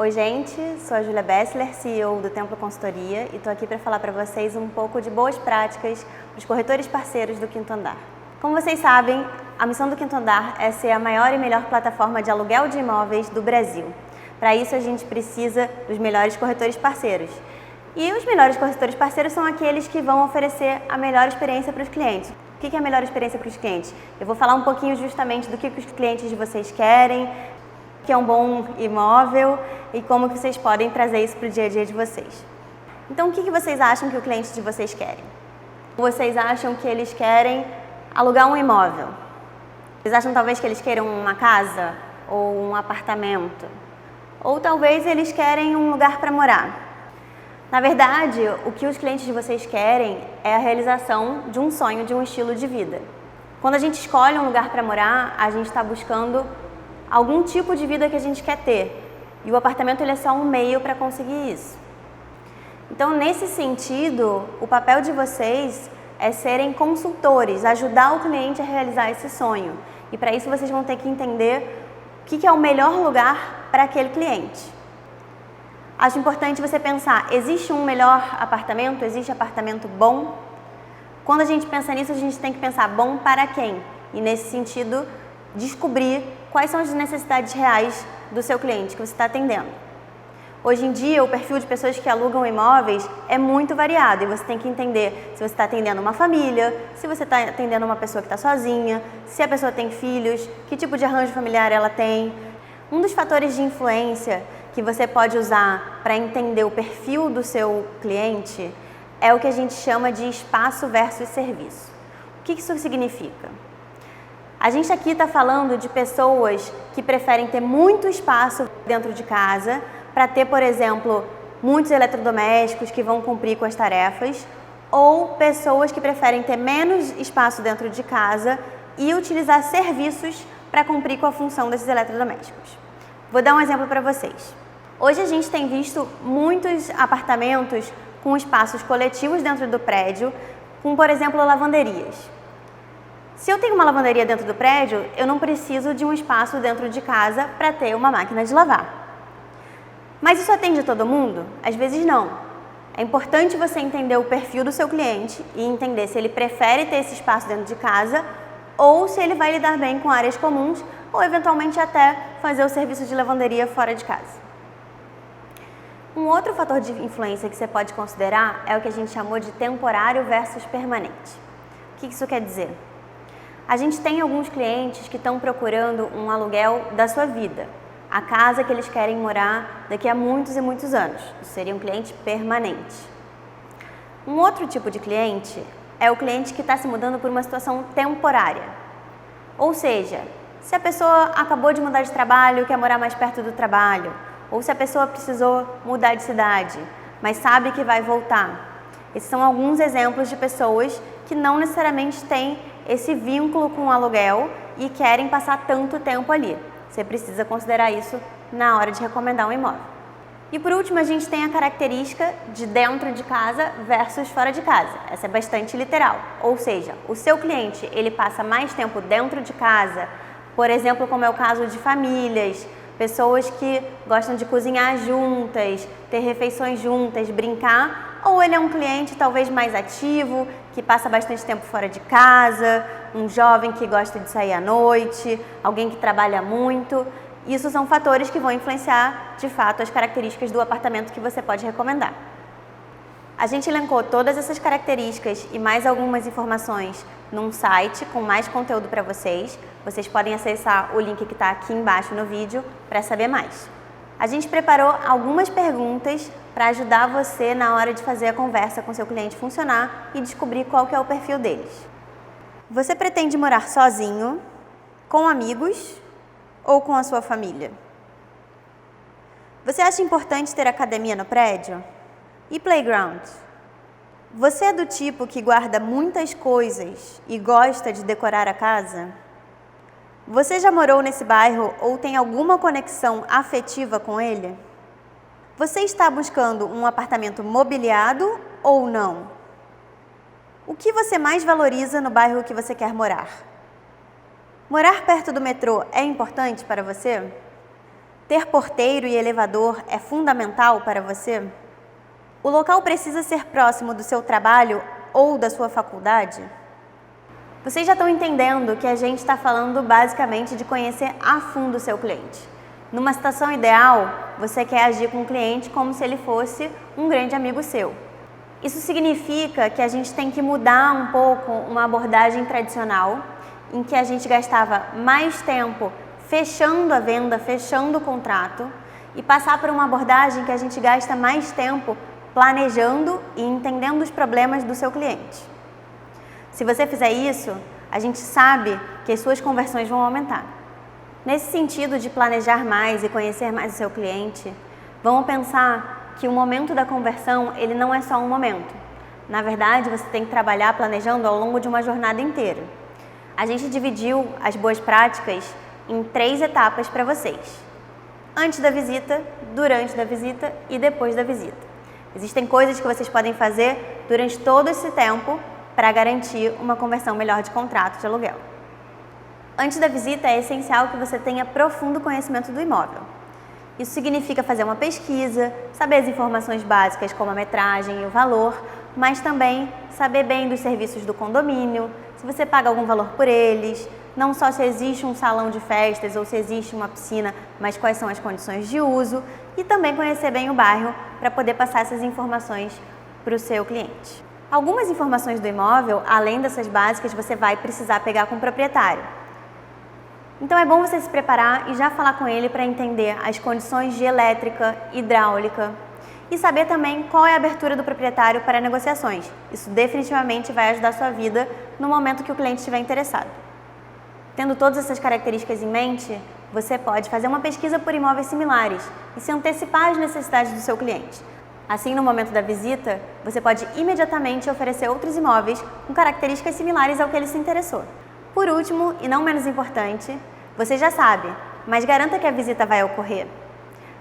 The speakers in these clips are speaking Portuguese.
Oi gente, sou a Júlia Bessler, CEO do Templo Consultoria e estou aqui para falar para vocês um pouco de boas práticas para os corretores parceiros do Quinto Andar. Como vocês sabem, a missão do Quinto Andar é ser a maior e melhor plataforma de aluguel de imóveis do Brasil. Para isso a gente precisa dos melhores corretores parceiros. E os melhores corretores parceiros são aqueles que vão oferecer a melhor experiência para os clientes. O que é a melhor experiência para os clientes? Eu vou falar um pouquinho justamente do que os clientes de vocês querem, o que é um bom imóvel e como que vocês podem trazer isso para o dia a dia de vocês. Então, o que vocês acham que o cliente de vocês querem? Vocês acham que eles querem alugar um imóvel? Vocês acham talvez que eles queiram uma casa ou um apartamento? Ou talvez eles querem um lugar para morar? Na verdade, o que os clientes de vocês querem é a realização de um sonho, de um estilo de vida. Quando a gente escolhe um lugar para morar, a gente está buscando algum tipo de vida que a gente quer ter. E o apartamento ele é só um meio para conseguir isso. Então, nesse sentido, o papel de vocês é serem consultores, ajudar o cliente a realizar esse sonho. E para isso vocês vão ter que entender o que é o melhor lugar para aquele cliente. Acho importante você pensar, existe um melhor apartamento? Existe apartamento bom? Quando a gente pensa nisso, a gente tem que pensar bom para quem? E nesse sentido, descobrir quais são as necessidades reais do seu cliente que você está atendendo. Hoje em dia, o perfil de pessoas que alugam imóveis é muito variado e você tem que entender se você está atendendo uma família, se você está atendendo uma pessoa que está sozinha, se a pessoa tem filhos, que tipo de arranjo familiar ela tem. Um dos fatores de influência que você pode usar para entender o perfil do seu cliente é o que a gente chama de espaço versus serviço. O que isso significa? A gente aqui está falando de pessoas que preferem ter muito espaço dentro de casa para ter, por exemplo, muitos eletrodomésticos que vão cumprir com as tarefas, ou pessoas que preferem ter menos espaço dentro de casa e utilizar serviços para cumprir com a função desses eletrodomésticos. Vou dar um exemplo para vocês. Hoje a gente tem visto muitos apartamentos com espaços coletivos dentro do prédio, com, por exemplo, lavanderias. Se eu tenho uma lavanderia dentro do prédio, eu não preciso de um espaço dentro de casa para ter uma máquina de lavar. Mas isso atende a todo mundo? Às vezes não. É importante você entender o perfil do seu cliente e entender se ele prefere ter esse espaço dentro de casa ou se ele vai lidar bem com áreas comuns ou eventualmente até fazer o serviço de lavanderia fora de casa. Um outro fator de influência que você pode considerar é o que a gente chamou de temporário versus permanente. O que isso quer dizer? A gente tem alguns clientes que estão procurando um aluguel da sua vida, a casa que eles querem morar daqui a muitos e muitos anos. Isso seria um cliente permanente. Um outro tipo de cliente é o cliente que está se mudando por uma situação temporária. Ou seja, se a pessoa acabou de mudar de trabalho e quer morar mais perto do trabalho, ou se a pessoa precisou mudar de cidade, mas sabe que vai voltar. Esses são alguns exemplos de pessoas que não necessariamente têm esse vínculo com o aluguel e querem passar tanto tempo ali. Você precisa considerar isso na hora de recomendar um imóvel. E por último, a gente tem a característica de dentro de casa versus fora de casa. Essa é bastante literal, ou seja, o seu cliente ele passa mais tempo dentro de casa, por exemplo, como é o caso de famílias, pessoas que gostam de cozinhar juntas, ter refeições juntas, brincar, ou ele é um cliente talvez mais ativo, que passa bastante tempo fora de casa, um jovem que gosta de sair à noite, alguém que trabalha muito. Isso são fatores que vão influenciar, de fato, as características do apartamento que você pode recomendar. A gente elencou todas essas características e mais algumas informações num site com mais conteúdo para vocês. Vocês podem acessar o link que está aqui embaixo no vídeo para saber mais. A gente preparou algumas perguntas para ajudar você na hora de fazer a conversa com seu cliente funcionar e descobrir qual que é o perfil deles. Você pretende morar sozinho, com amigos ou com a sua família? Você acha importante ter academia no prédio? E playground? Você é do tipo que guarda muitas coisas e gosta de decorar a casa? Você já morou nesse bairro ou tem alguma conexão afetiva com ele? Você está buscando um apartamento mobiliado ou não? O que você mais valoriza no bairro que você quer morar? Morar perto do metrô é importante para você? Ter porteiro e elevador é fundamental para você? O local precisa ser próximo do seu trabalho ou da sua faculdade? Vocês já estão entendendo que a gente está falando basicamente de conhecer a fundo o seu cliente. Numa situação ideal, você quer agir com o cliente como se ele fosse um grande amigo seu. Isso significa que a gente tem que mudar um pouco uma abordagem tradicional, em que a gente gastava mais tempo fechando a venda, fechando o contrato, e passar por uma abordagem que a gente gasta mais tempo planejando e entendendo os problemas do seu cliente. Se você fizer isso, a gente sabe que as suas conversões vão aumentar. Nesse sentido de planejar mais e conhecer mais o seu cliente, vamos pensar que o momento da conversão, ele não é só um momento. Na verdade, você tem que trabalhar planejando ao longo de uma jornada inteira. A gente dividiu as boas práticas em 3 etapas para vocês: antes da visita, durante da visita e depois da visita. Existem coisas que vocês podem fazer durante todo esse tempo para garantir uma conversão melhor de contrato de aluguel. Antes da visita, é essencial que você tenha profundo conhecimento do imóvel. Isso significa fazer uma pesquisa, saber as informações básicas como a metragem e o valor, mas também saber bem dos serviços do condomínio, se você paga algum valor por eles, não só se existe um salão de festas ou se existe uma piscina, mas quais são as condições de uso, e também conhecer bem o bairro para poder passar essas informações para o seu cliente. Algumas informações do imóvel, além dessas básicas, você vai precisar pegar com o proprietário. Então é bom você se preparar e já falar com ele para entender as condições de elétrica, hidráulica e saber também qual é a abertura do proprietário para negociações. Isso definitivamente vai ajudar a sua vida no momento que o cliente estiver interessado. Tendo todas essas características em mente, você pode fazer uma pesquisa por imóveis similares e se antecipar às necessidades do seu cliente. Assim, no momento da visita, você pode imediatamente oferecer outros imóveis com características similares ao que ele se interessou. Por último, e não menos importante, você já sabe, mas garanta que a visita vai ocorrer.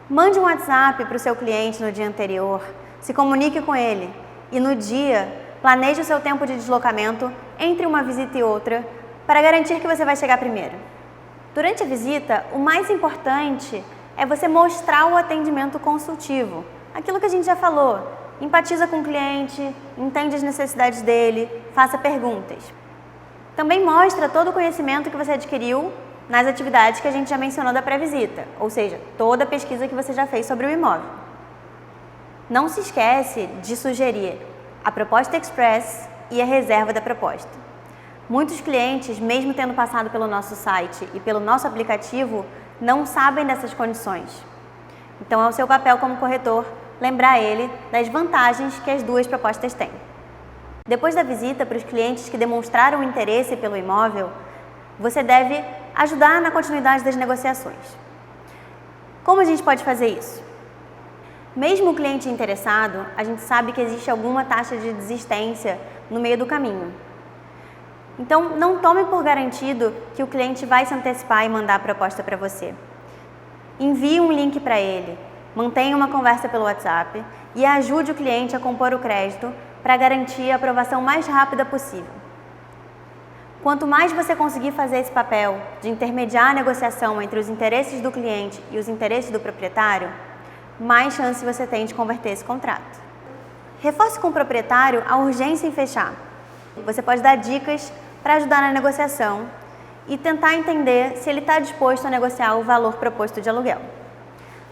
Mande um WhatsApp para o seu cliente no dia anterior, se comunique com ele e no dia, planeje o seu tempo de deslocamento entre uma visita e outra para garantir que você vai chegar primeiro. Durante a visita, o mais importante é você mostrar o atendimento consultivo, aquilo que a gente já falou. Empatiza com o cliente, entende as necessidades dele, faça perguntas. Também mostra todo o conhecimento que você adquiriu nas atividades que a gente já mencionou da pré-visita, ou seja, toda a pesquisa que você já fez sobre o imóvel. Não se esquece de sugerir a proposta express e a reserva da proposta. Muitos clientes, mesmo tendo passado pelo nosso site e pelo nosso aplicativo, não sabem dessas condições. Então é o seu papel como corretor lembrar ele das vantagens que as duas propostas têm. Depois da visita, para os clientes que demonstraram interesse pelo imóvel, você deve ajudar na continuidade das negociações. Como a gente pode fazer isso? Mesmo o cliente interessado, a gente sabe que existe alguma taxa de desistência no meio do caminho. Então, não tome por garantido que o cliente vai se antecipar e mandar a proposta para você. Envie um link para ele, mantenha uma conversa pelo WhatsApp e ajude o cliente a compor o crédito para garantir a aprovação mais rápida possível. Quanto mais você conseguir fazer esse papel de intermediar a negociação entre os interesses do cliente e os interesses do proprietário, mais chance você tem de converter esse contrato. Reforce com o proprietário a urgência em fechar. Você pode dar dicas para ajudar na negociação e tentar entender se ele está disposto a negociar o valor proposto de aluguel.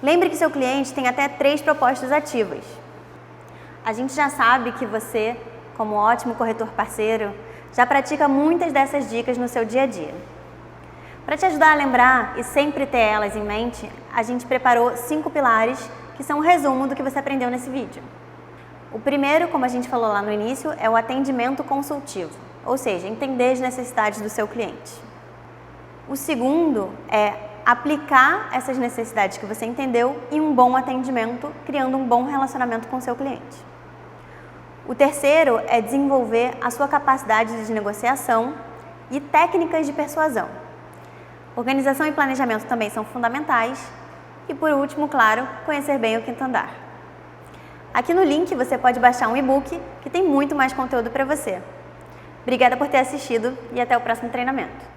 Lembre que seu cliente tem até 3 propostas ativas. A gente já sabe que você, como ótimo corretor parceiro, já pratica muitas dessas dicas no seu dia a dia. Para te ajudar a lembrar e sempre ter elas em mente, a gente preparou 5 pilares que são um resumo do que você aprendeu nesse vídeo. O primeiro, como a gente falou lá no início, é o atendimento consultivo, ou seja, entender as necessidades do seu cliente. O segundo é aplicar essas necessidades que você entendeu em um bom atendimento, criando um bom relacionamento com o seu cliente. O terceiro é desenvolver a sua capacidade de negociação e técnicas de persuasão. Organização e planejamento também são fundamentais. E por último, claro, conhecer bem o quinto andar. Aqui no link você pode baixar um e-book que tem muito mais conteúdo para você. Obrigada por ter assistido e até o próximo treinamento.